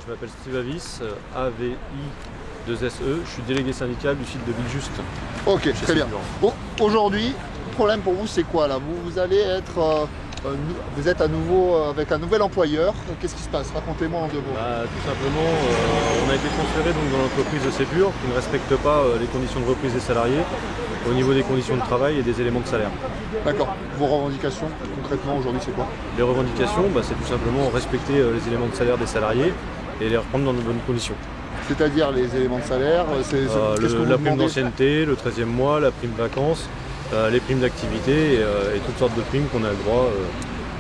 Je m'appelle Steve Avis, AVI2SE, je suis délégué syndical du site de Villejuste. Ok, très bien. Bon, aujourd'hui, le problème pour vous c'est quoi là? Vous allez être, vous êtes à nouveau avec un nouvel employeur. Qu'est-ce qui se passe? Racontez-moi en 2 mots. Tout simplement, on a été transféré donc, dans l'entreprise de Sépure qui ne respecte pas les conditions de reprise des salariés au niveau des conditions de travail et des éléments de salaire. D'accord. Vos revendications concrètement aujourd'hui c'est quoi? Les revendications, c'est tout simplement respecter les éléments de salaire des salariés et les reprendre dans de bonnes conditions. C'est-à-dire les éléments de salaire, la prime d'ancienneté, le 13e mois, la prime vacances, les primes d'activité et toutes sortes de primes qu'on a le droit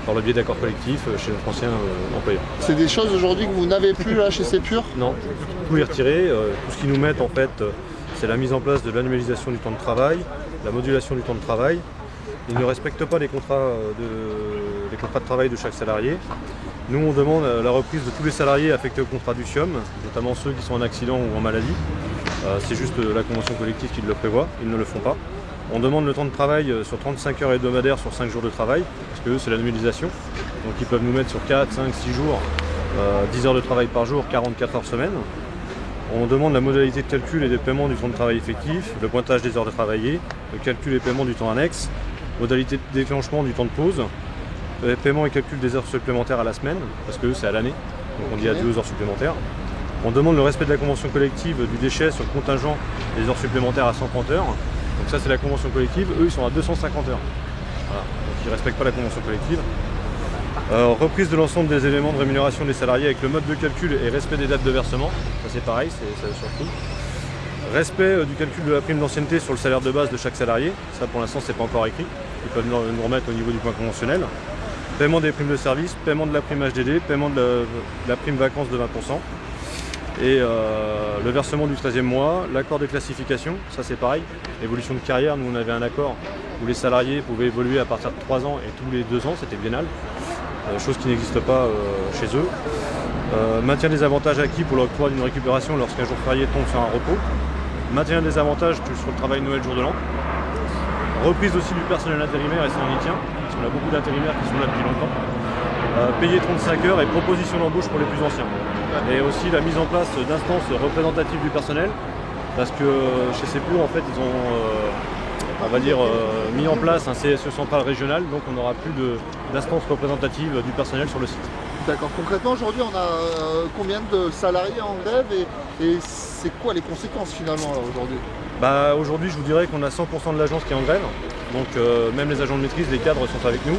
par le biais d'accords collectifs chez notre ancien employeur. C'est des choses aujourd'hui que vous n'avez plus là chez Sépure? Non, tout est retiré. Tout ce qu'ils nous mettent en fait, c'est la mise en place de l'annualisation du temps de travail, la modulation du temps de travail. Ils ne respectent pas les contrats de travail de chaque salarié. Nous, on demande la reprise de tous les salariés affectés au contrat du SIOM, notamment ceux qui sont en accident ou en maladie. C'est juste la convention collective qui le prévoit, ils ne le font pas. On demande le temps de travail sur 35 heures hebdomadaires sur 5 jours de travail, parce que eux, c'est l'annualisation. Donc ils peuvent nous mettre sur 4, 5, 6 jours, 10 heures de travail par jour, 44 heures semaine. On demande la modalité de calcul et de paiement du temps de travail effectif, le pointage des heures de travaillées, le calcul et paiement du temps annexe, modalité de déclenchement du temps de pause, le paiement et calcul des heures supplémentaires à la semaine, parce que c'est à l'année, donc on dit à 2 heures supplémentaires. On demande le respect de la convention collective du déchet sur le contingent des heures supplémentaires à 130 heures. Donc ça c'est la convention collective, eux ils sont à 250 heures. Voilà. Donc ils ne respectent pas la convention collective. Reprise de l'ensemble des éléments de rémunération des salariés avec le mode de calcul et respect des dates de versement, ça c'est pareil, ça surtout. Respect du calcul de la prime d'ancienneté sur le salaire de base de chaque salarié, ça pour l'instant c'est pas encore écrit, ils peuvent nous remettre au niveau du point conventionnel. Paiement des primes de service, paiement de la prime HDD, paiement de la prime vacances de 20%. Et le versement du 13e mois, l'accord de classification, ça c'est pareil. Évolution de carrière, nous on avait un accord où les salariés pouvaient évoluer à partir de 3 ans et tous les 2 ans, c'était biennal. Chose qui n'existe pas chez eux. Maintien des avantages acquis pour l'octroi d'une récupération lorsqu'un jour férié tombe sur un repos. Maintien des avantages sur le travail Noël, jour de l'an. Reprise aussi du personnel intérimaire et ça on y tient, parce qu'on a beaucoup d'intérimaires qui sont là depuis longtemps. Payer 35 heures et proposition d'embauche pour les plus anciens. Et aussi la mise en place d'instances représentatives du personnel, parce que chez Sépure en fait ils ont on va dire mis en place un CSE central régional, donc on n'aura plus d'instances représentatives du personnel sur le site. D'accord. Concrètement aujourd'hui on a combien de salariés en grève et c'est quoi les conséquences finalement aujourd'hui? Aujourd'hui je vous dirais qu'on a 100% de l'agence qui est en grève, donc même les agents de maîtrise, les cadres sont avec nous.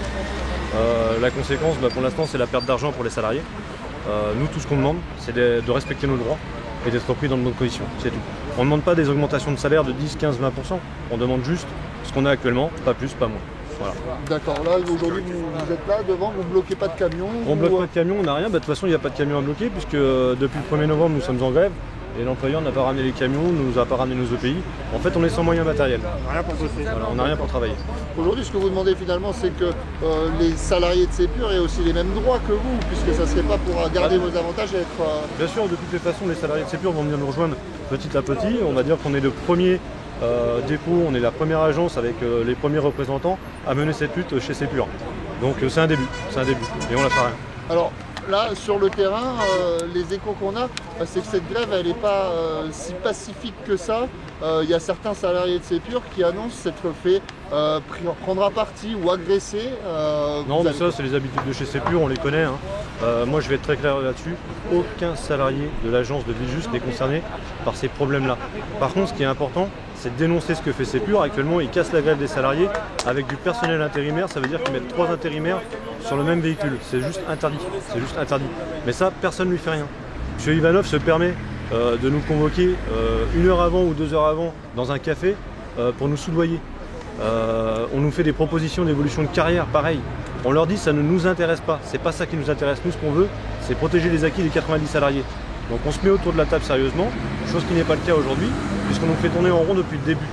La conséquence pour l'instant c'est la perte d'argent pour les salariés. Nous tout ce qu'on demande c'est de respecter nos droits et d'être pris dans de bonnes conditions, c'est tout. On ne demande pas des augmentations de salaire de 10, 15, 20%, on demande juste ce qu'on a actuellement, pas plus, pas moins. Voilà. D'accord, là aujourd'hui vous êtes là devant, vous ne bloquez pas de camions? On ne bloque pas de camions, on n'a rien, de toute façon il n'y a pas de camions à bloquer puisque depuis le 1er novembre nous sommes en grève. Et l'employeur n'a pas ramené les camions, ne nous a pas ramené nos EPI. En fait, on est sans moyens matériels. Rien pour bosser. Voilà, on n'a rien pour travailler. Aujourd'hui, ce que vous demandez finalement, c'est que les salariés de Sépure aient aussi les mêmes droits que vous, puisque ça ne serait pas pour garder vos avantages et être... Bien sûr, de toutes les façons, les salariés de Sépure vont venir nous rejoindre petit à petit. On va dire qu'on est le premier dépôt, on est la première agence avec les premiers représentants à mener cette lutte chez Sépure. Donc c'est un début, et on lâche rien. Alors, là, sur le terrain, les échos qu'on a, c'est que cette grève, elle n'est pas si pacifique que ça. Il y a certains salariés de Sépure qui annoncent s'être fait prendre à partie ou agresser. Non, mais ça, c'est les habitudes de chez Sépure, on les connaît. Moi, je vais être très clair là-dessus. Aucun salarié de l'agence de Villejuste n'est concerné par ces problèmes-là. Par contre, ce qui est important, c'est de dénoncer ce que fait Sépure. Actuellement, ils cassent la grève des salariés avec du personnel intérimaire. Ça veut dire qu'ils mettent 3 intérimaires sur le même véhicule. C'est juste interdit. Mais ça, personne ne lui fait rien. M. Ivanov se permet de nous convoquer 1 heure avant ou 2 heures avant dans un café pour nous soudoyer. On nous fait des propositions d'évolution de carrière, pareil. On leur dit ça ne nous intéresse pas, c'est pas ça qui nous intéresse. Nous, ce qu'on veut, c'est protéger les acquis des 90 salariés. Donc on se met autour de la table sérieusement, chose qui n'est pas le cas aujourd'hui, puisqu'on nous fait tourner en rond depuis le début.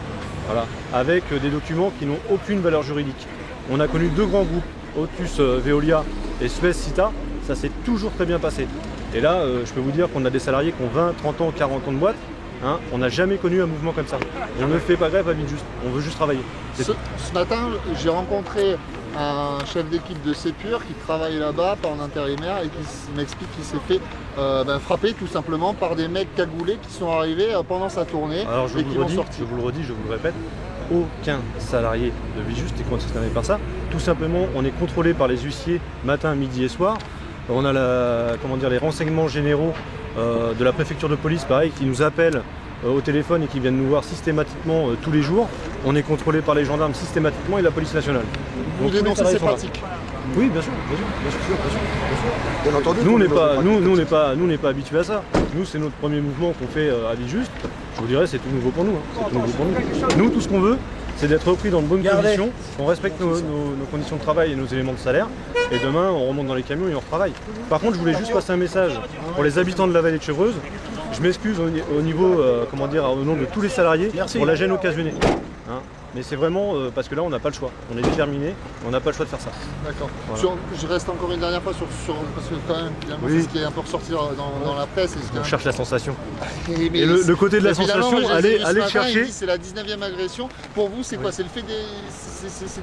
Voilà, avec des documents qui n'ont aucune valeur juridique. On a connu 2 grands groupes, Otus Veolia et Suez Cita, ça s'est toujours très bien passé. Et là, je peux vous dire qu'on a des salariés qui ont 20, 30 ans, 40 ans de boîte. Hein, on n'a jamais connu un mouvement comme ça. Et on ne fait pas grève à Midjust, on veut juste travailler. Ce matin, j'ai rencontré un chef d'équipe de Sépure qui travaille là-bas, pas en intérimaire, et qui m'explique qu'il s'est fait frapper tout simplement par des mecs cagoulés qui sont arrivés pendant sa tournée. Alors je vous le redis, je vous le répète, aucun salarié de Midjust n'est concerné par ça. Tout simplement, on est contrôlé par les huissiers matin, midi et soir. On a les renseignements généraux de la préfecture de police, pareil, qui nous appellent au téléphone et qui viennent nous voir systématiquement tous les jours. On est contrôlé par les gendarmes systématiquement et la police nationale. Vous dénoncez ces pratiques? Oui, bien sûr. Bien entendu. Nous, on n'est pas habitués à ça. Nous, c'est notre premier mouvement qu'on fait à Midjust. Je vous dirais, c'est tout nouveau pour nous. Nous, tout ce qu'on veut, c'est d'être repris dans de bonnes conditions, qu'on respecte nos conditions de travail et nos éléments de salaire, et demain on remonte dans les camions et on retravaille. Par contre, je voulais juste passer un message pour les habitants de la vallée de Chevreuse. Je m'excuse au niveau, au nom de tous les salariés pour la gêne occasionnée. Hein, mais c'est vraiment parce que là on n'a pas le choix, on est déterminé, on n'a pas le choix de faire ça. D'accord. Voilà. Je reste encore une dernière fois sur parce que quand même finalement c'est ce qui est un peu ressorti dans la presse. On cherche la sensation. Et le côté de la sensation, allez le chercher. C'est la 19e agression. Pour vous, c'est quoi? C'est le fait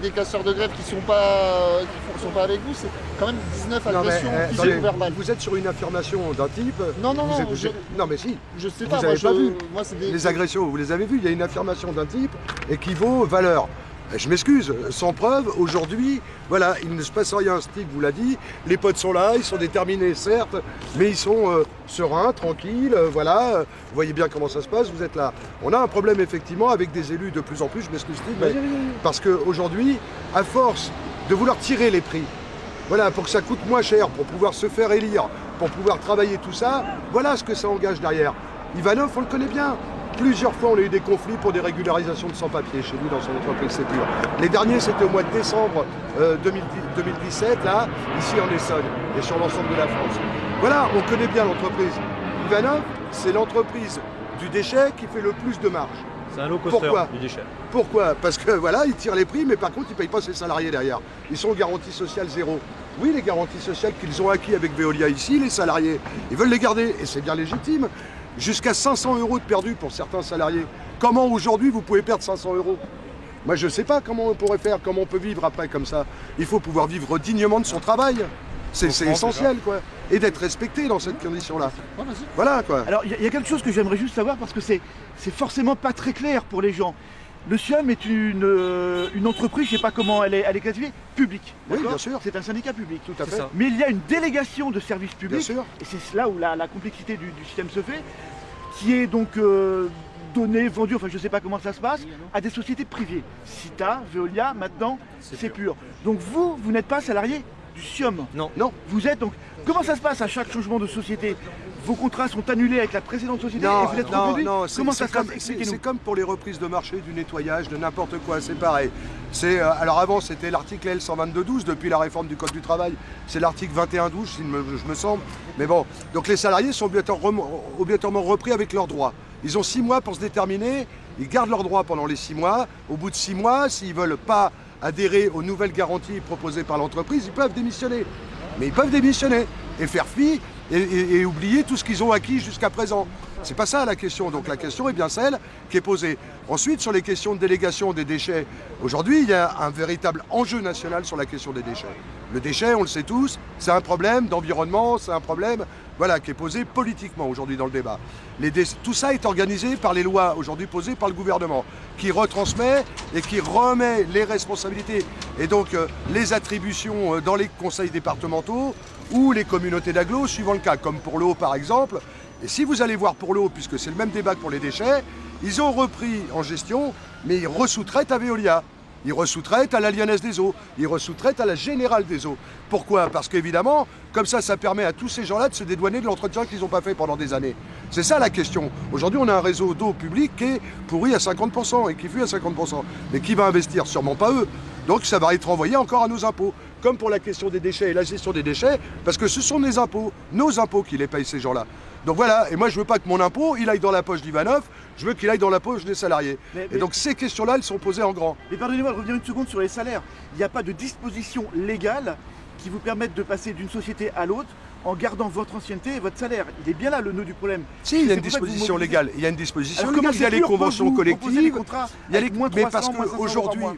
des casseurs de grève qui sont pas avec vous? C'est quand même 19 agressions physiques ou verbales. Vous êtes sur une affirmation d'un type. Non, mais si. Je sais pas. Moi, c'est les agressions, vous les avez vues. Il y a une affirmation d'un type équivaut valeur. Je m'excuse, sans preuve, aujourd'hui, voilà, il ne se passe rien. Stig vous l'a dit, les potes sont là, ils sont déterminés, certes, mais ils sont sereins, tranquilles, voilà. Vous voyez bien comment ça se passe, vous êtes là. On a un problème, effectivement, avec des élus de plus en plus, je m'excuse, Stig, mais parce qu'aujourd'hui, à force de vouloir tirer les prix, voilà, pour que ça coûte moins cher, pour pouvoir se faire élire, pour pouvoir travailler tout ça, voilà ce que ça engage derrière. Ivanov, on le connaît bien. Plusieurs fois, on a eu des conflits pour des régularisations de sans-papiers chez lui dans son entreprise Sépure. Les derniers, c'était au mois de décembre 2017, là, ici en Essonne et sur l'ensemble de la France. Voilà, on connaît bien l'entreprise. Ivanov, c'est l'entreprise du déchet qui fait le plus de marge. C'est un low-coster du déchet. Pourquoi? Parce que voilà, il tire les prix, mais par contre, il ne paye pas ses salariés derrière. Ils sont aux garanties sociales zéro. Oui, les garanties sociales qu'ils ont acquis avec Veolia ici, les salariés, ils veulent les garder, et c'est bien légitime. Jusqu'à 500 € de perdus pour certains salariés. Comment aujourd'hui vous pouvez perdre 500 €? Moi je ne sais pas comment on pourrait faire, comment on peut vivre après comme ça. Il faut pouvoir vivre dignement de son travail. C'est essentiel quoi. Et d'être respecté dans cette condition-là. Voilà quoi. Alors il y a quelque chose que j'aimerais juste savoir parce que c'est forcément pas très clair pour les gens. Le SIOM est une entreprise, je ne sais pas comment elle est classifiée, publique. Oui, bien sûr. C'est un syndicat public. Tout à fait. Mais il y a une délégation de services publics, bien sûr. Et c'est là où la complexité du système se fait, qui est donc donnée, vendue, enfin je ne sais pas comment ça se passe, à des sociétés privées. Cita, Veolia, maintenant, Sépure. Donc vous n'êtes pas salarié du SIOM. Non. Vous êtes donc... Comment ça se passe à chaque changement de société? Vos contrats sont annulés avec la précédente société et vous êtes reconduit? Non, comment ça se passe? C'est comme pour les reprises de marché, du nettoyage, de n'importe quoi, c'est pareil. Alors avant c'était l'article L122.12, depuis la réforme du Code du travail, c'est l'article 21.12, je me semble. Mais bon, donc les salariés sont obligatoirement repris avec leurs droits. Ils ont 6 mois pour se déterminer, ils gardent leurs droits pendant les 6 mois. Au bout de 6 mois, s'ils ne veulent pas adhérer aux nouvelles garanties proposées par l'entreprise, ils peuvent démissionner. Mais ils peuvent démissionner et faire fi et oublier tout ce qu'ils ont acquis jusqu'à présent. C'est pas ça la question. Donc la question est bien celle qui est posée. Ensuite, sur les questions de délégation des déchets, aujourd'hui, il y a un véritable enjeu national sur la question des déchets. Le déchet, on le sait tous, c'est un problème d'environnement, c'est un problème qui est posé politiquement aujourd'hui dans le débat. Tout ça est organisé par les lois aujourd'hui posées par le gouvernement, qui retransmet et qui remet les responsabilités et donc les attributions dans les conseils départementaux ou les communautés d'agglo, suivant le cas, comme pour l'eau par exemple. Et si vous allez voir pour l'eau, puisque c'est le même débat que pour les déchets, ils ont repris en gestion, mais ils ressous-traitent à Veolia. Ils ressous-traitent à la Lyonnaise des Eaux, ils ressous-traitent à la Générale des Eaux. Pourquoi? Parce qu'évidemment, comme ça permet à tous ces gens-là de se dédouaner de l'entretien qu'ils n'ont pas fait pendant des années. C'est ça la question. Aujourd'hui, on a un réseau d'eau public qui est pourri à 50% et qui fuit à 50%. Mais qui va investir? Sûrement pas eux. Donc ça va être renvoyé encore à nos impôts. Comme pour la question des déchets et la gestion des déchets, parce que ce sont nos impôts qui les payent ces gens-là. Donc voilà, et moi je veux pas que mon impôt, il aille dans la poche d'Ivanov, je veux qu'il aille dans la poche des salariés. Et donc ces questions-là, elles sont posées en grand. Mais pardonnez-moi de revenir une seconde sur les salaires. Il n'y a pas de disposition légale qui vous permette de passer d'une société à l'autre en gardant votre ancienneté et votre salaire. Il est bien là le nœud du problème. Si, il y a une disposition légale. Il y a une disposition légale. Il y a les conventions collectives. Il y a les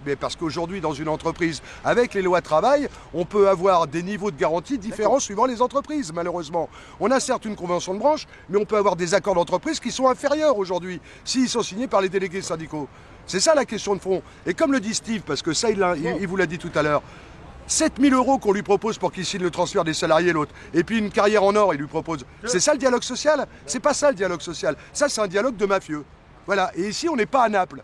mais parce qu'aujourd'hui, dans une entreprise, avec les lois de travail, on peut avoir des niveaux de garantie différents suivant les entreprises, malheureusement. On a certes une convention de branche, mais on peut avoir des accords d'entreprise qui sont inférieurs aujourd'hui, s'ils sont signés par les délégués syndicaux. C'est ça la question de fond. Et comme le dit Steve, parce que ça, il vous l'a dit tout à l'heure, 7 000 € qu'on lui propose pour qu'il signe le transfert des salariés, l'autre, et puis une carrière en or, il lui propose. C'est ça le dialogue social? C'est pas ça le dialogue social. Ça, c'est un dialogue de mafieux. Voilà. Et ici, on n'est pas à Naples.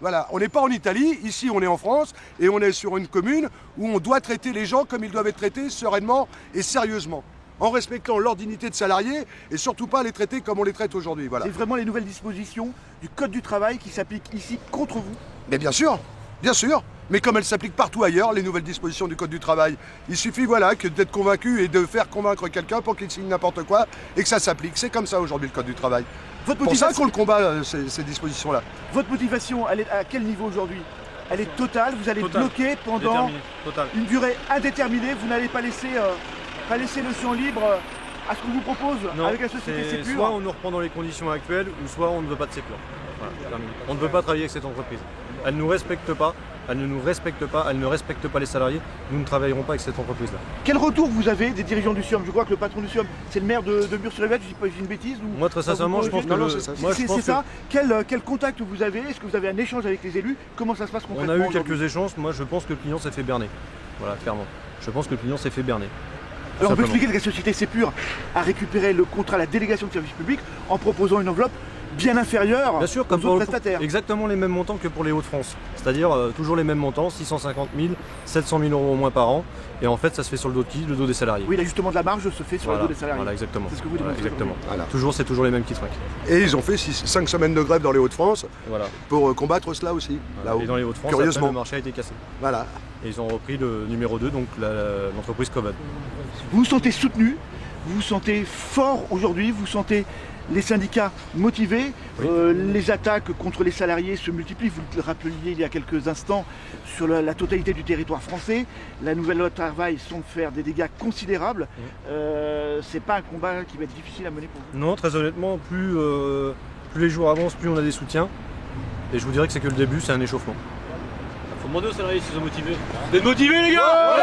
Voilà. On n'est pas en Italie. Ici, on est en France et on est sur une commune où on doit traiter les gens comme ils doivent être traités, sereinement et sérieusement, en respectant leur dignité de salarié et surtout pas les traiter comme on les traite aujourd'hui. Voilà. C'est vraiment les nouvelles dispositions du Code du travail qui s'appliquent ici contre vous? Mais bien sûr. Bien sûr, mais comme elles s'appliquent partout ailleurs, les nouvelles dispositions du Code du travail, il suffit voilà, que d'être convaincu et de faire convaincre quelqu'un pour qu'il signe n'importe quoi et que ça s'applique. C'est comme ça aujourd'hui le Code du travail. C'est pour ça qu'on le combat, ces dispositions-là. Votre motivation, elle est à quel niveau aujourd'hui? Elle est totale, vous allez bloquer pendant une durée indéterminée, vous n'allez pas laisser le champ libre à ce qu'on vous propose avec la société Sépure? Soit on nous reprend dans les conditions actuelles, ou soit on ne veut pas de Sépure. Voilà, on ne veut pas travailler avec cette entreprise. Elle ne nous respecte pas, elle ne nous respecte pas, elle ne respecte pas les salariés. Nous ne travaillerons pas avec cette entreprise-là. Quel retour vous avez des dirigeants du SIOM? Je crois que le patron du SIOM, c'est le maire de Murs-sur-Yvette, je dis pas une bêtise ou... Moi très sincèrement, je pense que... C'est ça. Quel contact vous avez? Est-ce que vous avez un échange avec les élus? Comment ça se passe concrètement? On a eu quelques échanges, moi je pense que le client s'est fait berner. Voilà, clairement. Je pense que le client s'est fait berner. Alors on peut expliquer que la société Sépure a récupéré le contrat à la délégation de service public en proposant une enveloppe bien inférieure aux autres prestataires. Exactement les mêmes montants que pour les Hauts-de-France. C'est-à-dire toujours les mêmes montants, 650 000, 700 000 € au moins par an. Et en fait, ça se fait sur le dos de qui? Le dos des salariés. Oui, l'ajustement de la marge se fait sur le dos des salariés. Voilà, exactement. C'est ce que vous dites. Exactement. Voilà. C'est toujours les mêmes qui trinquent. Et ils ont fait 5 semaines de grève dans les Hauts-de-France pour combattre cela aussi. Voilà. Et dans les Hauts-de-France, curieusement, le marché a été cassé. Voilà. Et ils ont repris le numéro 2, donc l'entreprise Covad. Vous vous sentez soutenu, vous vous sentez fort aujourd'hui, vous sentez les syndicats motivés, les attaques contre les salariés se multiplient, vous le rappeliez il y a quelques instants, sur la totalité du territoire français. La nouvelle loi de travail semble faire des dégâts considérables. C'est pas un combat qui va être difficile à mener pour vous? Non, très honnêtement, plus les jours avancent, plus on a des soutiens. Et je vous dirais que c'est que le début, c'est un échauffement. Faut demander aux salariés s'ils sont motivés. Vous êtes motivés les gars?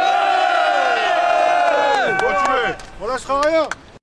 Motivés. On lâchera rien.